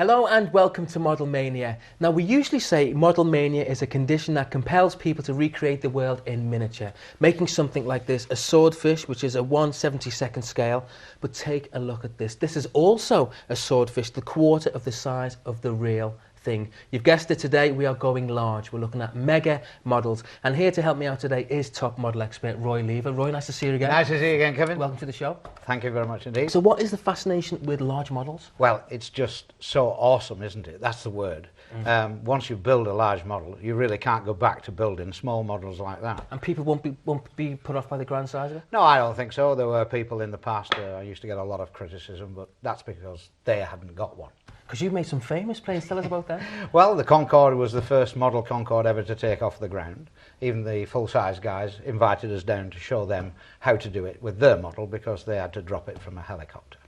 Hello and welcome to Model Mania. Now we usually say Model Mania is a condition that compels people to recreate the world in miniature, making something like this a swordfish, which is a 1/72nd scale. But take a look at this. This is also a swordfish, the quarter of the size of the real thing. You've guessed it, today we are going large. We're looking at mega models. And here to help me out today is top model expert Roy Lever. Roy, nice to see you again. Nice to see you again, Kevin. Welcome to the show. Thank you very much indeed. So what is the fascination with large models? Well, it's just so awesome, isn't it? That's the word. Once you build a large model, you really can't go back to building small models like that. And people won't be put off by the grand size of it? No, I don't think so. There were people in the past, I used to get a lot of criticism, but that's because they hadn't got one. Because you've made some famous planes. Tell us about that. Well, the Concorde was the first model Concorde ever to take off the ground. Even the full-size guys invited us down to show them how to do it with their model because they had to drop it from a helicopter.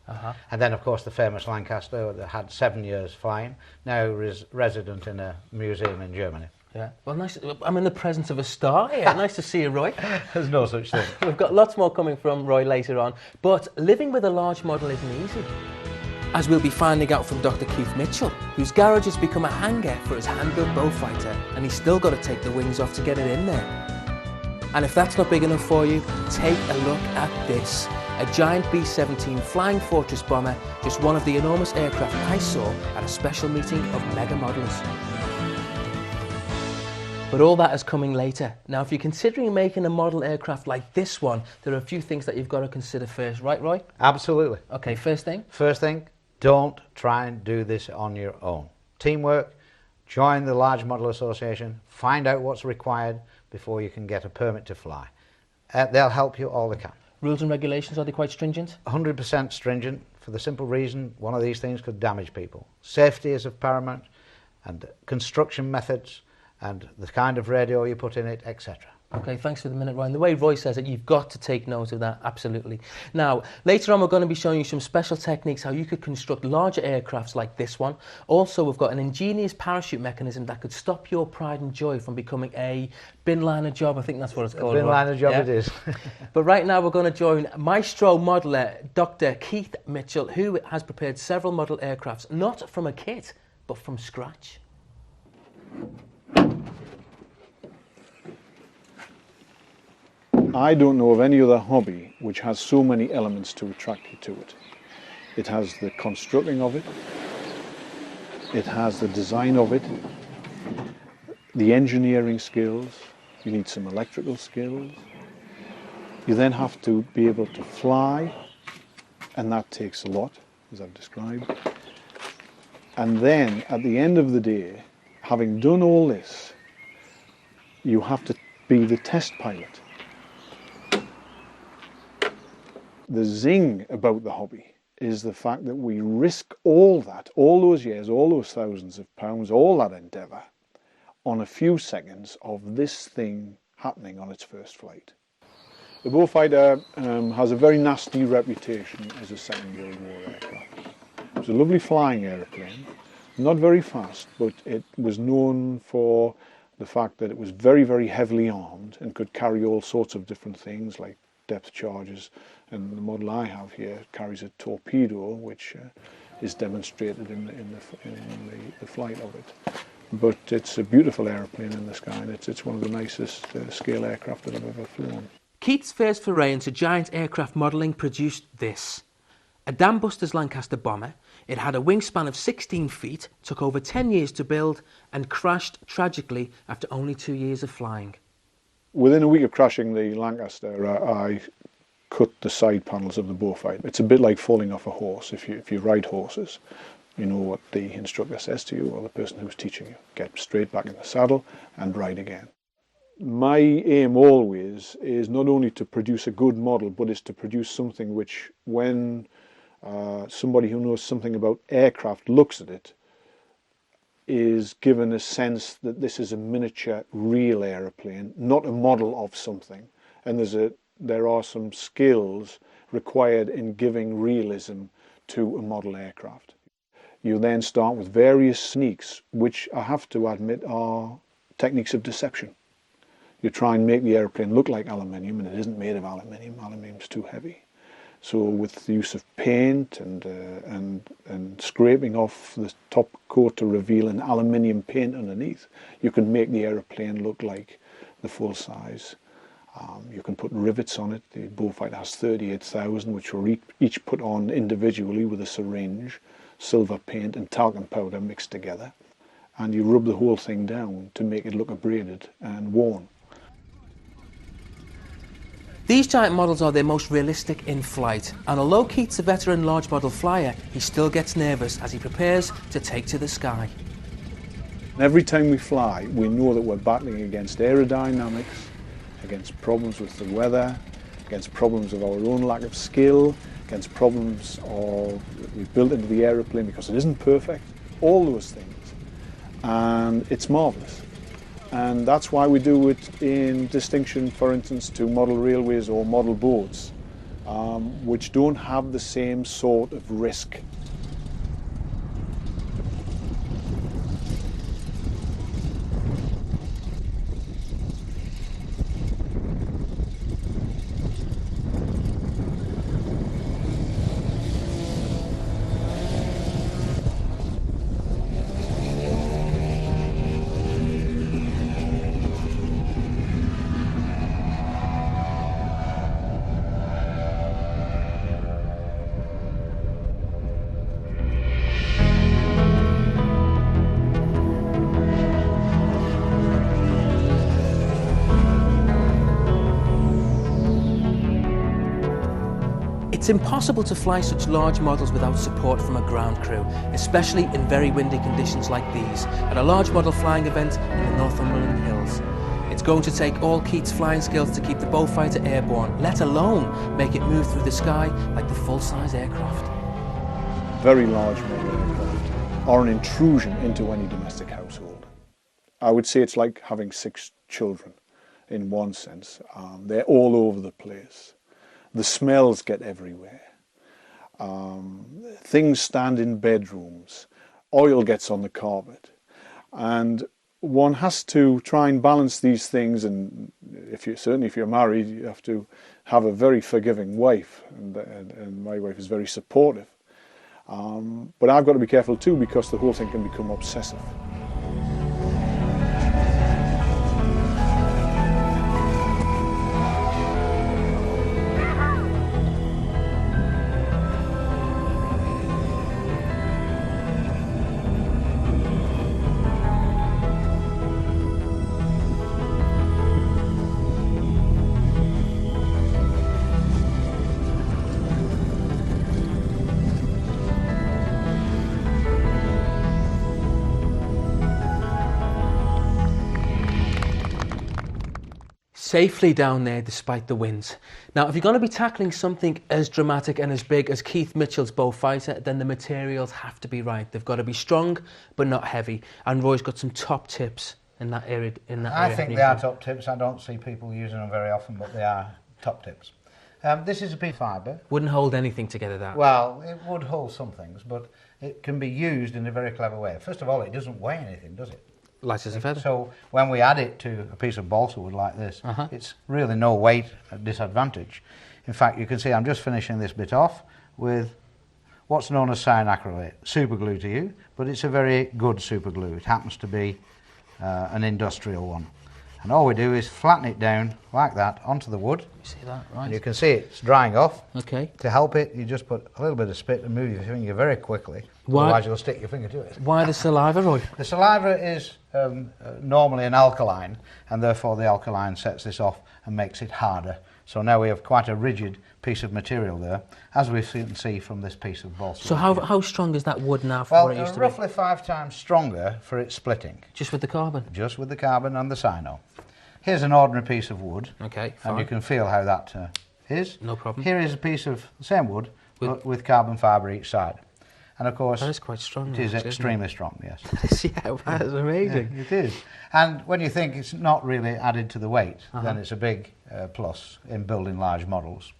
And then, of course, the famous Lancaster that had 7 years flying, now resident in a museum in Germany. Yeah. Well, nice. I'm in the presence of a star here. Nice to see you, Roy. There's no such thing. We've got lots more coming from Roy later on. But living with a large model isn't easy, as we'll be finding out from Dr. Keith Mitchell, whose garage has become a hangar for his hand-built Beaufighter, and he's still got to take the wings off to get it in there. And if that's not big enough for you, take a look at this. A giant B-17 Flying Fortress bomber, just one of the enormous aircraft I saw at a special meeting of mega modelers. But all that is coming later. Now, if you're considering making a model aircraft like this one, there are a few things that you've got to consider first, right, Roy? Absolutely. Okay, first thing? First thing, don't try and do this on your own. Teamwork, join the Large Model Association, find out what's required before you can get a permit to fly. They'll help you all they can. Rules and regulations, are they quite stringent? 100% stringent, for the simple reason one of these things could damage people. Safety is of paramount, and construction methods, and the kind of radio you put in it, etc. Okay, thanks for the minute, Ryan. The way Roy says it, you've got to take note of that, absolutely. Now, later on we're going to be showing you some special techniques how you could construct larger aircrafts like this one. Also, we've got an ingenious parachute mechanism that could stop your pride and joy from becoming a bin liner job. I think that's what it's called. Bin liner job, yeah? It is. But right now we're going to join maestro modeler Dr. Keith Mitchell, who has prepared several model aircrafts, not from a kit, but from scratch. I don't know of any other hobby which has so many elements to attract you to it. It has the constructing of it, it has the design of it, the engineering skills, you need some electrical skills, you then have to be able to fly, and that takes a lot, as I've described. And then, at the end of the day, having done all this, you have to be the test pilot. The zing about the hobby is the fact that we risk all that, all those years, all those thousands of pounds, all that endeavour, on a few seconds of this thing happening on its first flight. The Beaufighter has a very nasty reputation as a Second World War aircraft. It was a lovely flying aeroplane, not very fast, but it was known for the fact that it was very, very heavily armed and could carry all sorts of different things like depth charges, and the model I have here carries a torpedo, which is demonstrated in the flight of it. But it's a beautiful aeroplane in the sky, and it's one of the nicest scale aircraft that I've ever flown. Keith's first foray into giant aircraft modelling produced this. A Dam Busters Lancaster bomber. It had a wingspan of 16 feet, took over 10 years to build, and crashed tragically after only 2 years of flying. Within a week of crashing the Lancaster, I cut the side panels of the Beaufighter. It's a bit like falling off a horse. If you ride horses, you know what the instructor says to you or the person who's teaching you. Get straight back in the saddle and ride again. My aim always is not only to produce a good model, but is to produce something which, when somebody who knows something about aircraft looks at it, is given a sense that this is a miniature real aeroplane, not a model of something. And there are some skills required in giving realism to a model aircraft. You then start with various sneaks, which I have to admit are techniques of deception. You try and make the aeroplane look like aluminium, and it isn't made of aluminium. Aluminium's too heavy. So with the use of paint and scraping off the top coat to reveal an aluminium paint underneath, you can make the aeroplane look like the full size. You can put rivets on it. The bullfighter has 38,000, which were each put on individually with a syringe, silver paint and talcum powder mixed together. And you rub the whole thing down to make it look abraded and worn. These giant models are their most realistic in flight, and although Keith's a veteran large model flyer, he still gets nervous as he prepares to take to the sky. Every time we fly, we know that we're battling against aerodynamics, against problems with the weather, against problems of our own lack of skill, against problems that we've built into the aeroplane because it isn't perfect, all those things. And it's marvellous. And that's why we do it in distinction, for instance, to model railways or model boats, which don't have the same sort of risk. It's impossible to fly such large models without support from a ground crew, especially in very windy conditions like these, at a large model flying event in the Northumberland Hills. It's going to take all Keith's flying skills to keep the Bullfighter airborne, let alone make it move through the sky like the full-size aircraft. Very large model aircraft are an intrusion into any domestic household. I would say it's like having 6 children in one sense. They're all over the place. The smells get everywhere. Things stand in bedrooms. Oil gets on the carpet. And one has to try and balance these things, and certainly if you're married, you have to have a very forgiving wife, and my wife is very supportive. But I've got to be careful too, because the whole thing can become obsessive. Safely down there despite the winds. Now, if you're going to be tackling something as dramatic and as big as Keith Mitchell's Bullfighter, then the materials have to be right. They've got to be strong but not heavy. And Roy's got some top tips in that area. I think they are top tips. I don't see people using them very often, but they are top tips. This is a piece of fibre. Wouldn't hold anything together, that. Well, it would hold some things, but it can be used in a very clever way. First of all, it doesn't weigh anything, does it? Light as a feather. So when we add it to a piece of balsa wood like this, it's really no weight disadvantage. In fact, you can see I'm just finishing this bit off with what's known as cyanoacrylate, super glue to you, but it's a very good super glue. It happens to be an industrial one. And all we do is flatten it down like that onto the wood. You see that, right? And you can see it's drying off. Okay. To help it, you just put a little bit of spit and move your finger very quickly. Otherwise you'll stick your finger to it. Why the saliva, Roy? The saliva is normally an alkaline, and therefore the alkaline sets this off and makes it harder. So now we have quite a rigid piece of material there, as we can see from this piece of balsa. So how strong is that wood now from well, what it used to be? roughly 5 times stronger for its splitting. Just with the carbon? Just with the carbon and the cyano. Here's an ordinary piece of wood. Okay, fine. And you can feel how that is. No problem. Here is a piece of the same wood, but with carbon fibre each side. And of course, that is quite strong. It is actually, extremely strong, yes. Yeah, that's amazing. Yeah, it is. And when you think it's not really added to the weight, then it's a big plus in building large models.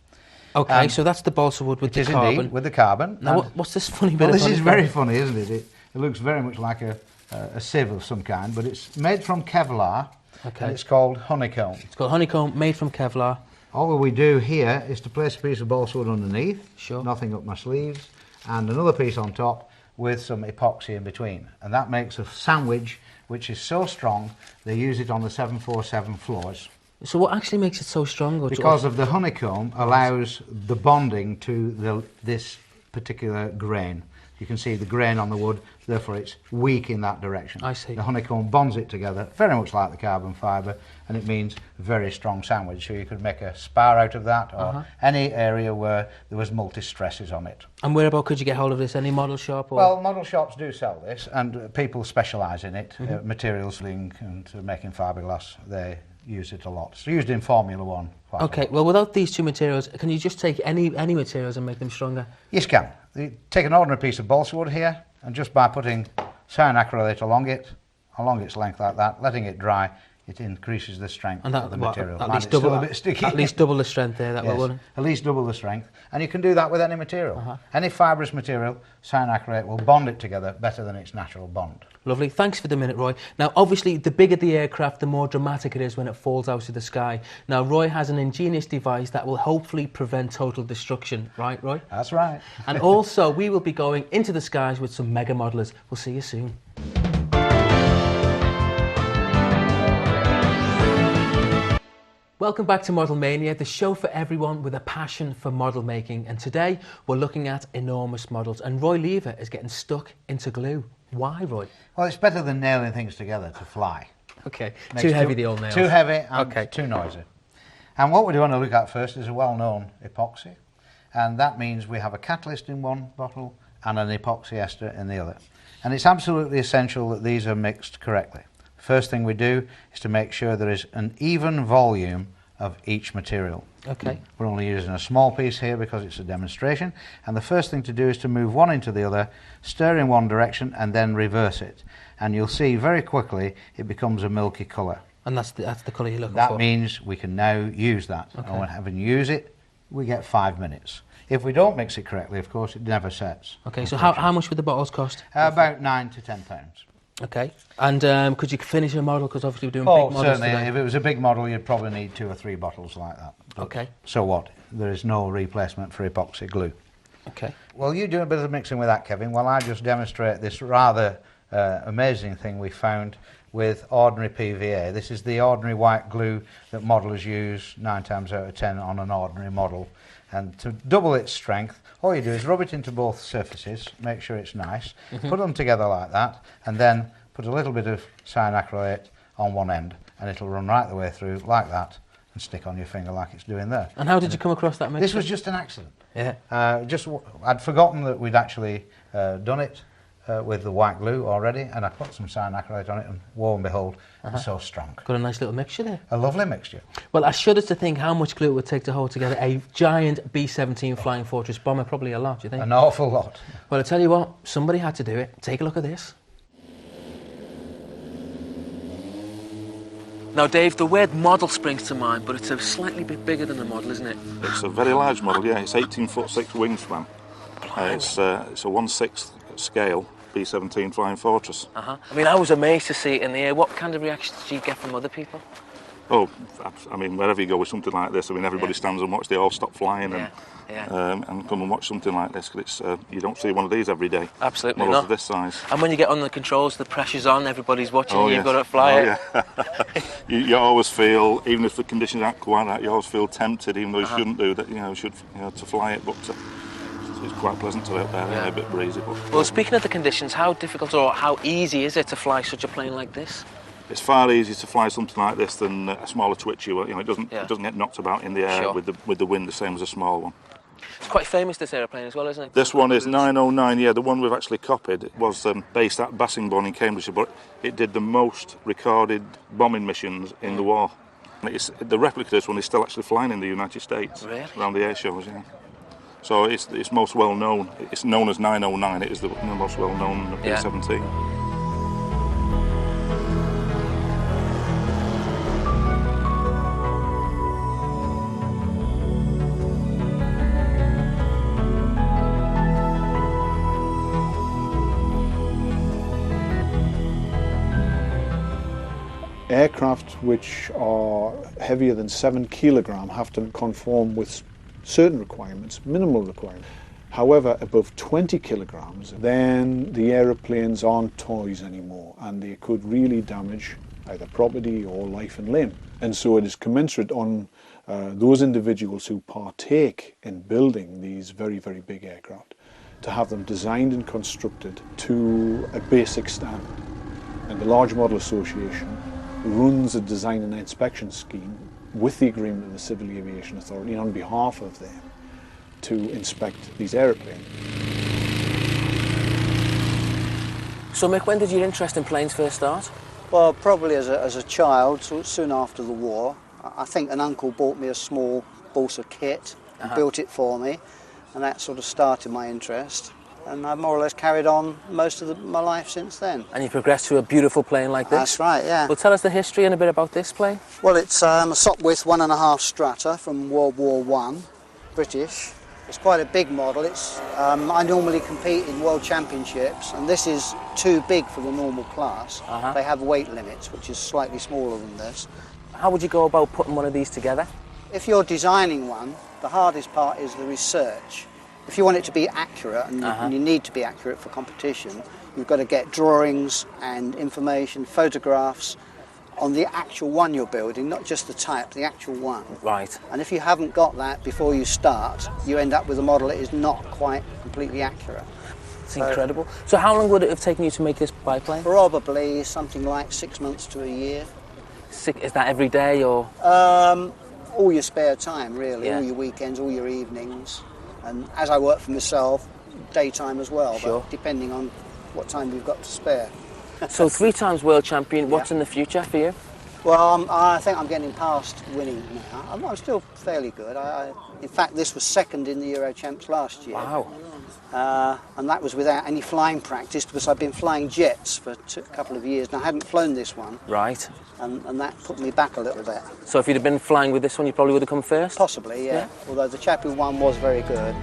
Okay, so that's the balsa wood with the carbon. Indeed, with the carbon. Now, what's this funny bit? Well, this is very funny, isn't it? It looks very much like a sieve of some kind, but it's made from Kevlar. Okay. And it's called honeycomb. It's called honeycomb, made from Kevlar. All we do here is to place a piece of balsa wood underneath, Sure. nothing up my sleeves, and another piece on top with some epoxy in between. And that makes a sandwich which is so strong they use it on the 747 floors. So what actually makes it so strong? Because of the honeycomb allows the bonding to this particular grain. You can see the grain on the wood, therefore it's weak in that direction. I see. The honeycomb bonds it together, very much like the carbon fibre, and it means a very strong sandwich. So you could make a spar out of that, or any area where there was multi-stresses on it. And whereabout could you get hold of this? Any model shop? Or? Well, model shops do sell this, and people specialise in it. Materials link and making fiberglass, they use it a lot. It's used in Formula One. Okay, well, without these two materials, can you just take any materials and make them stronger? Yes, you can. You take an ordinary piece of balsa wood here, and just by putting cyanacrylate along its length like that, letting it dry, it increases the strength of the material. At least double, a bit sticky. At least double the strength there, that yes, will. At least double the strength. And you can do that with any material. Any fibrous material, cyanacrylate will bond it together better than its natural bond. Lovely. Thanks for the minute, Roy. Now, obviously, the bigger the aircraft, the more dramatic it is when it falls out of the sky. Now, Roy has an ingenious device that will hopefully prevent total destruction. Right, Roy? That's right. And also, we will be going into the skies with some mega modelers. We'll see you soon. Welcome back to Model Mania, the show for everyone with a passion for model making. And today we're looking at enormous models. And Roy Lever is getting stuck into glue. Why, Roy? Well, it's better than nailing things together to fly. Okay, too heavy, the old nails. Too heavy and too noisy. And what we want to look at first is a well-known epoxy. And that means we have a catalyst in one bottle and an epoxy ester in the other. And it's absolutely essential that these are mixed correctly. First thing we do is to make sure there is an even volume of each material. Okay. We're only using a small piece here because it's a demonstration, and the first thing to do is to move one into the other, stir in one direction and then reverse it, and you'll see very quickly it becomes a milky colour. And that's the colour you're looking for? That means we can now use that. Okay. And when having used it, we get 5 minutes. If we don't mix it correctly, of course, it never sets. Okay, so how much would the bottles cost? About £9 to £10. Okay, and could you finish a model? Because obviously we're doing big models certainly. today. If it was a big model, you'd probably need 2 or 3 bottles like that. But okay. So what? There is no replacement for epoxy glue. Okay. Well, you do a bit of mixing with that, Kevin, while I just demonstrate this rather amazing thing we found with ordinary PVA. This is the ordinary white glue that modelers use 9 times out of 10 on an ordinary model. And to double its strength, all you do is rub it into both surfaces, make sure it's nice, put them together like that, and then put a little bit of cyanacrylate on one end, and it'll run right the way through like that and stick on your finger like it's doing there. And how did you come across that mixture? This was just an accident. Yeah. I'd forgotten that we'd actually done it with the white glue already, and I put some cyanacrylate on it, and lo and behold, it's so strong. Got a nice little mixture there. A lovely mixture. Well, I shudder to think how much glue it would take to hold together a giant B-17 Flying Fortress bomber. Probably a lot, do you think? An awful lot. Well, I tell you what, somebody had to do it. Take a look at this. Now, Dave, the word model springs to mind, but it's a slightly bit bigger than a model, isn't it? It's a very large model, yeah. It's 18'6" wingspan. It's a 1/6 scale B-17 Flying Fortress. I mean, I was amazed to see it in the air. What kind of reactions did you get from other people? Oh, I mean, wherever you go with something like this, I mean, everybody stands and watch. They all stop flying and come and watch something like this, because it's you don't see one of these every day. Absolutely models not. of this size. And when you get on the controls, the pressure's on, everybody's watching, Oh, and yes. you've got to fly it. Yeah. you always feel, even if the conditions aren't quite right, you always feel tempted, even though you shouldn't do that. To fly it, but it's quite pleasant to out there. Yeah. A bit breezy. But Well, speaking of the conditions, how difficult or how easy is it to fly such a plane like this? it's far easier to fly something like this than a smaller twitchy. It doesn't get knocked about in the air with the wind the same as a small one. It's quite famous, this aeroplane as well, isn't it? This one is 909, yeah, the one we've actually copied. It was based at Bassingbourn in Cambridgeshire, but it did the most recorded bombing missions in the war. The replica of this one is still actually flying in the United States, really? Around the air shows, yeah. So it's most well known. It's known as 909, it is the most well known B-17. Aircraft which are heavier than 7 kilogram have to conform with certain requirements, minimal requirements. However, above 20 kilograms, then the aeroplanes aren't toys anymore, and they could really damage either property or life and limb. And so it is commensurate on those individuals who partake in building these very, very big aircraft to have them designed and constructed to a basic standard. And the Large Model Association runs a design and inspection scheme with the agreement of the Civil Aviation Authority on behalf of them to inspect these aeroplanes. So Mick, when did your interest in planes first start? Well, probably as a child, soon after the war. I think an uncle bought me a small Balsa kit and built it for me, and that sort of started my interest. And I've more or less carried on most of my life since then. And you progressed to a beautiful plane like this? That's right, yeah. Well, tell us the history and a bit about this plane. Well, it's a Sopwith 1.5 Strata from World War I, British. It's quite a big model. I normally compete in world championships, and this is too big for the normal class. They have weight limits, which is slightly smaller than this. How would you go about putting one of these together? If you're designing one, the hardest part is the research. If you want it to be accurate, and you need to be accurate for competition, you've got to get drawings and information, photographs on the actual one you're building, not just the type, the actual one. Right. And if you haven't got that before you start, you end up with a model that is not quite completely accurate. It's incredible. So how long would it have taken you to make this biplane? Probably something like 6 months to a year. Is that every day or? All your spare time, really, all your weekends, all your evenings. And as I work for myself, daytime as well, but depending on what time we've got to spare. So 3 times world champion, what's in the future for you? Well, I think I'm getting past winning now. I'm still fairly good. In fact, this was second in the Euro Champs last year. Wow. And that was without any flying practice, because I've been flying jets for a couple of years and I hadn't flown this one. Right. And that put me back a little bit. So if you'd have been flying with this one, you probably would have come first? Possibly, yeah. Although the chap who won was very good.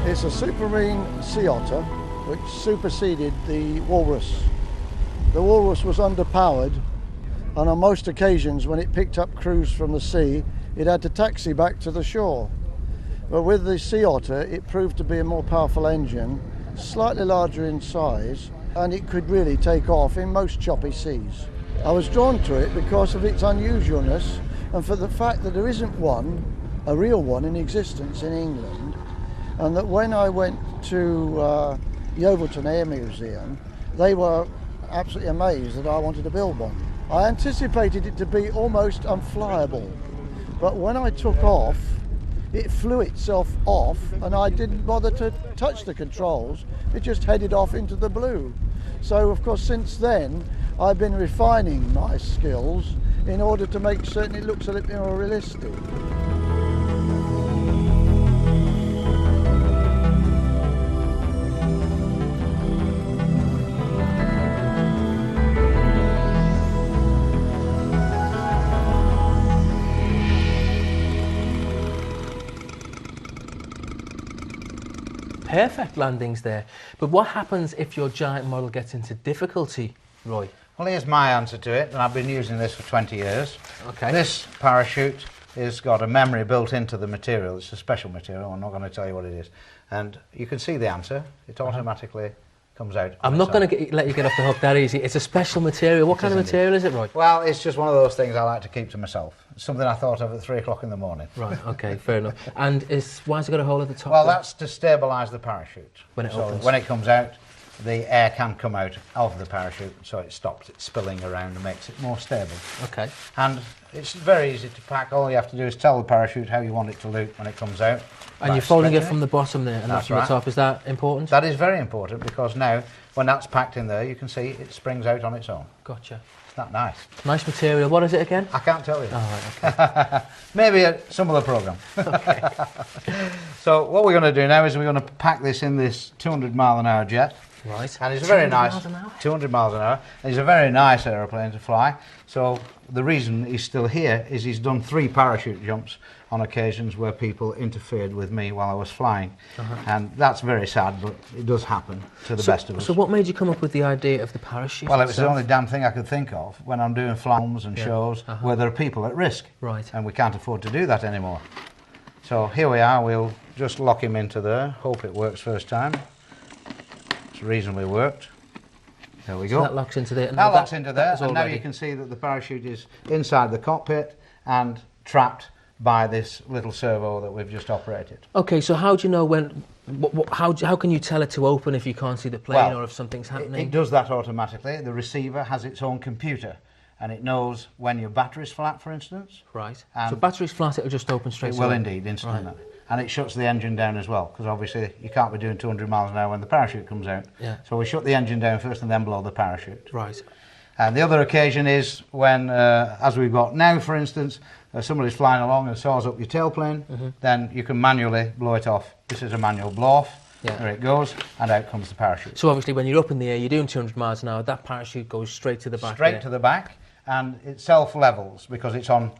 It's a Supermarine Sea Otter which superseded the Walrus. The Walrus was underpowered, and on most occasions when it picked up crews from the sea, it had to taxi back to the shore. But with the Sea Otter, it proved to be a more powerful engine, slightly larger in size, and it could really take off in most choppy seas. I was drawn to it because of its unusualness and for the fact that there isn't one, a real one, in existence in England, and that when I went to the Overton Air Museum, they were absolutely amazed that I wanted to build one. I anticipated it to be almost unflyable, but when I took off, it flew itself off and I didn't bother to touch the controls. It just headed off into the blue. So of course since then I've been refining my skills in order to make certain it looks a little bit more realistic. Perfect landings there. But what happens if your giant model gets into difficulty, Roy? Well, here's my answer to it, and I've been using this for 20 years. Okay. This parachute has got a memory built into the material. It's a special material. I'm not going to tell you what it is. And you can see the answer. It automatically comes out. I'm not going to let you get off the hook that easy. It's a special material. What kind of material is it, Roy? Well, it's just one of those things I like to keep to myself. It's something I thought of at 3 o'clock in the morning. Right, okay, fair enough. And why has it got a hole at the top? Well, there? that's to stabilise the parachute. When it opens. When it comes out, the air can come out of the parachute, so it stops it spilling around and makes it more stable. Okay. And it's very easy to pack. All you have to do is tell the parachute how you want it to look when it comes out. And you're folding it from the bottom there and not from the top. Is that important? That is very important, because now, when that's packed in there, you can see it springs out on its own. Gotcha. Isn't that nice? Nice material. What is it again? I can't tell you. Oh, right, okay. Maybe at some other programme. Okay. So what we're going to do now is we're going to pack this in this 200 mile an hour jet. Right. And it's a very 200 nice, miles an hour? 200 miles an hour. And it's a very nice aeroplane to fly. So the reason he's still here is he's done 3 parachute jumps on occasions where people interfered with me while I was flying. And that's very sad, but it does happen to the best of us. So what made you come up with the idea of the parachute? Well, it was the itself? only damn thing I could think of when I'm doing films and shows where there are people at risk. Right. And we can't afford to do that anymore. So here we are, we'll just lock him into there. Hope it works first time. It's reasonably worked. There we go. So that locks into there. That locks into there, and now already. you can see that the parachute is inside the cockpit and trapped by this little servo that we've just operated. Okay, so how do you know when? How can you tell it to open if you can't see the plane, or if something's happening? It does that automatically. The receiver has its own computer, and it knows when your battery's flat, for instance. Right. And so battery's flat, it'll just open straight It away. will indeed, instantly. Right. And it shuts the engine down as well, because obviously you can't be doing 200 miles an hour when the parachute comes out. Yeah. So we shut the engine down first and then blow the parachute. Right. And the other occasion is when, as we've got now, for instance, somebody's flying along and saws up your tailplane, then you can manually blow it off. This is a manual blow-off. Yeah. There it goes, and out comes the parachute. So obviously when you're up in the air, you're doing 200 miles an hour, that parachute goes straight to the back. Straight to the back, and it self-levels because it's on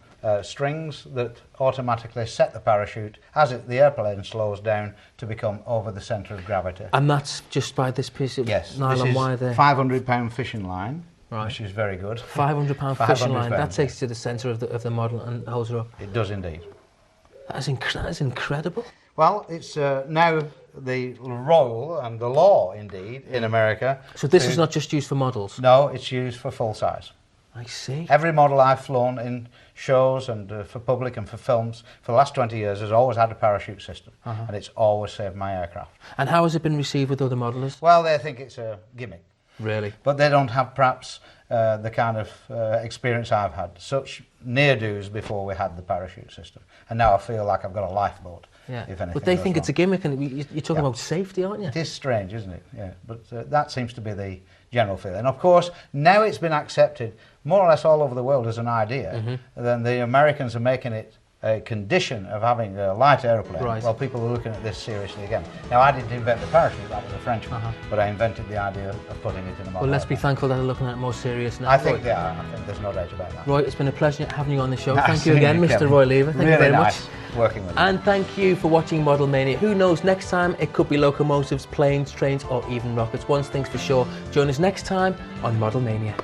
strings that automatically set the parachute as the airplane slows down to become over the centre of gravity. And that's just by this piece of nylon wire there? Yes, this is £500 fishing line, Right. which is very good. £500 fishing line, that £500. takes you to the centre of the model and holds it up. It does indeed. That is incredible. Well, it's now the role and the law, indeed, in America. So this is not just used for models? No, it's used for full size. I see. Every model I've flown in shows and for public and for films for the last 20 years has always had a parachute system, and it's always saved my aircraft. And how has it been received with other modellers? Well, they think it's a gimmick. Really? But they don't have perhaps the kind of experience I've had. Such near-dos before we had the parachute system. And now I feel like I've got a lifeboat, Yeah. if anything But they goes think wrong. it's a gimmick, and you're talking about safety, aren't you? It is strange, isn't it? Yeah. But that seems to be the general feeling. Of course, now it's been accepted more or less all over the world as an idea. Then the Americans are making it a condition of having a light aeroplane. Right. Well, people are looking at this seriously again. Now, I didn't invent the parachute, that was a Frenchman, but I invented the idea of putting it in a model. Well, let's be airplane. thankful that they're looking at it more serious now. I think Roy. they are. I think there's no doubt about that. Roy, it's been a pleasure having you on the show. Nice Thank you seeing again, Mr. Kevin. Roy Lever. Thank Really you very nice much. working with you. And thank you for watching Model Mania. Who knows, next time it could be locomotives, planes, trains, or even rockets. One thing's for sure, join us next time on Model Mania.